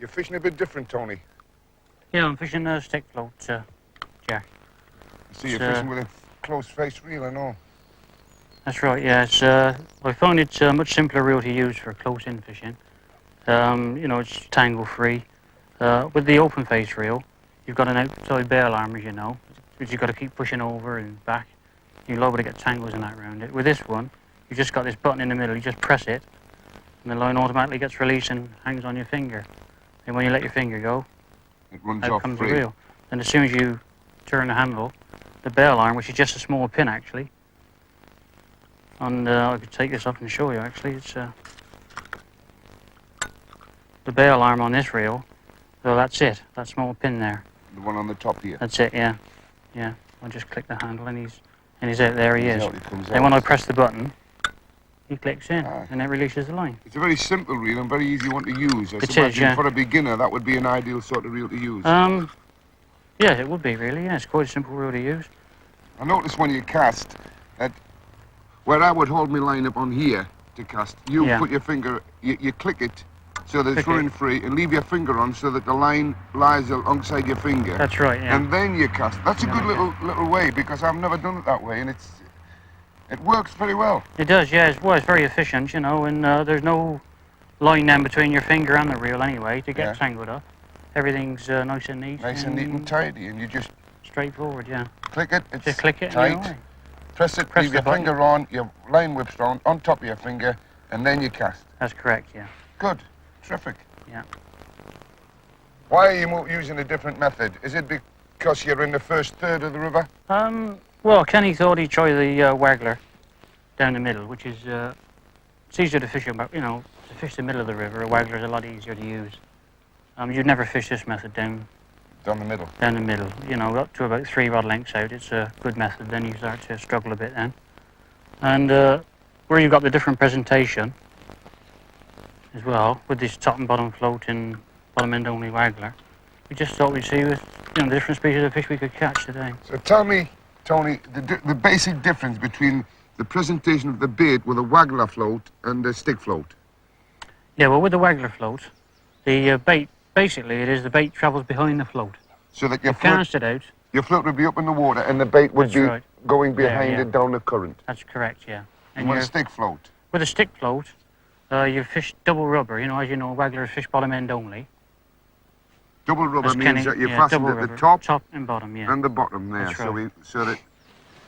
You're fishing a bit different, Tony. Yeah, I'm fishing a stick float, Jack. I see you're fishing with a close face reel and all. That's right, yeah. I find it's a much simpler reel to use for close-in fishing. You know, it's tangle-free. With the open face reel, you've got an outside bail arm, as you know, which you've got to keep pushing over and back. You're liable to get tangles and that around it. With this one, you've just got this button in the middle. You just press it, and the line automatically gets released and hangs on your finger. And when you let your finger go, it runs out off comes free. the reel. And as soon as you turn the handle, the bail arm, which is just a small pin actually, and I could take this off and show you actually. It's the bail arm on this reel. So that's it. That small pin there. The one on the top here. That's it. Yeah, yeah. I'll just click the handle and he's out. There he is. Comes and out. when I press the button, he clicks in and it releases the line. It's a very simple reel and very easy one to use. It is, yeah. For a beginner, that would be an ideal sort of reel to use. Yeah, it would be really. Yeah, it's quite a simple reel to use. I noticed when you cast that where I would hold my line up on here to cast, you put your finger, you click it so that it's running free and leave your finger on so that the line lies alongside your finger. That's right, yeah. And then you cast. That's a good little way because I've never done it that way and it works very well. It does, yeah. It's very efficient, you know, and there's no line then between your finger and the reel anyway to get tangled up. Everything's nice and neat. Nice and neat and tidy, and you just... Straightforward, yeah. Click it, it's just click it tight. Press it, leave your finger on, your line whips on top of your finger, and then you cast. That's correct, yeah. Good. Terrific. Yeah. Why are you using a different method? Is it because you're in the first third of the river? Well, Kenny thought he'd try the waggler down the middle, which is it's easier to fish about, you know, to fish the middle of the river. A waggler's a lot easier to use. You'd never fish this method down the middle. Down the middle, you know, up to about 3 rod lengths out. It's a good method. Then you start to struggle a bit then. And where you've got the different presentation as well, with this top and bottom float and bottom end only waggler, we just thought we'd see with, you know, the different species of fish we could catch today. So tell me, Tony, the basic difference between the presentation of the bait with a waggler float and a stick float. Yeah, well, with the waggler float, the bait, basically it is the bait travels behind the float. So that you cast it out. Your float would be up in the water and the bait would be going behind it down the current. That's correct, yeah. And with a stick float? With a stick float, you fish double rubber. You know, as you know, wagglers fish bottom end only. Double rubber means that you fasten at the top and bottom, yeah. And the bottom there. That's right.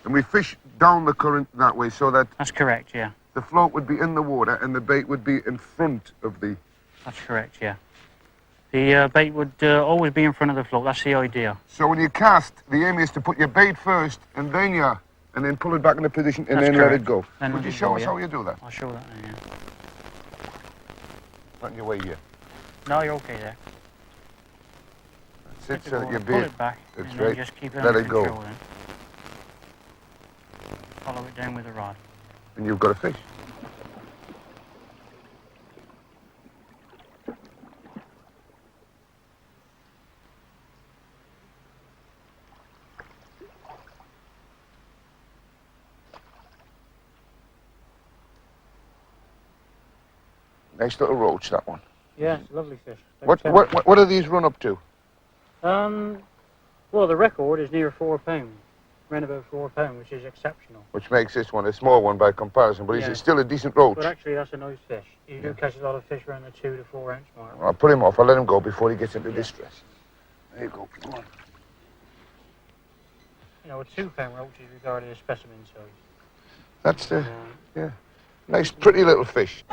And we fish down the current that way so that... That's correct, yeah. The float would be in the water and the bait would be in front of the... That's correct, yeah. The bait would always be in front of the float. That's the idea. So when you cast, the aim is to put your bait first and then pull it back into position and then let it go. Would you show us how you do that? I'll show that now, yeah. Not in your way here. No, you're okay there. That's it, so that your bait... Pull it back. That's right. Just keep it let under it go. control then. Follow it down with a rod. And you've got a fish. Nice little roach, that one. Yeah, it's a lovely fish. What do these run up to? Well, the record is near 4 pounds. Around about 4 pounds, which is exceptional. Which makes this one a small one by comparison, but it's still a decent roach. But actually, that's a nice fish. You do catch a lot of fish around the 2 to 4 ounce mark. I'll put him off. I'll let him go before he gets into distress. There you go. Come on. You know, a 2 pound roach is regarded as specimen size. That's the, nice, pretty little fish.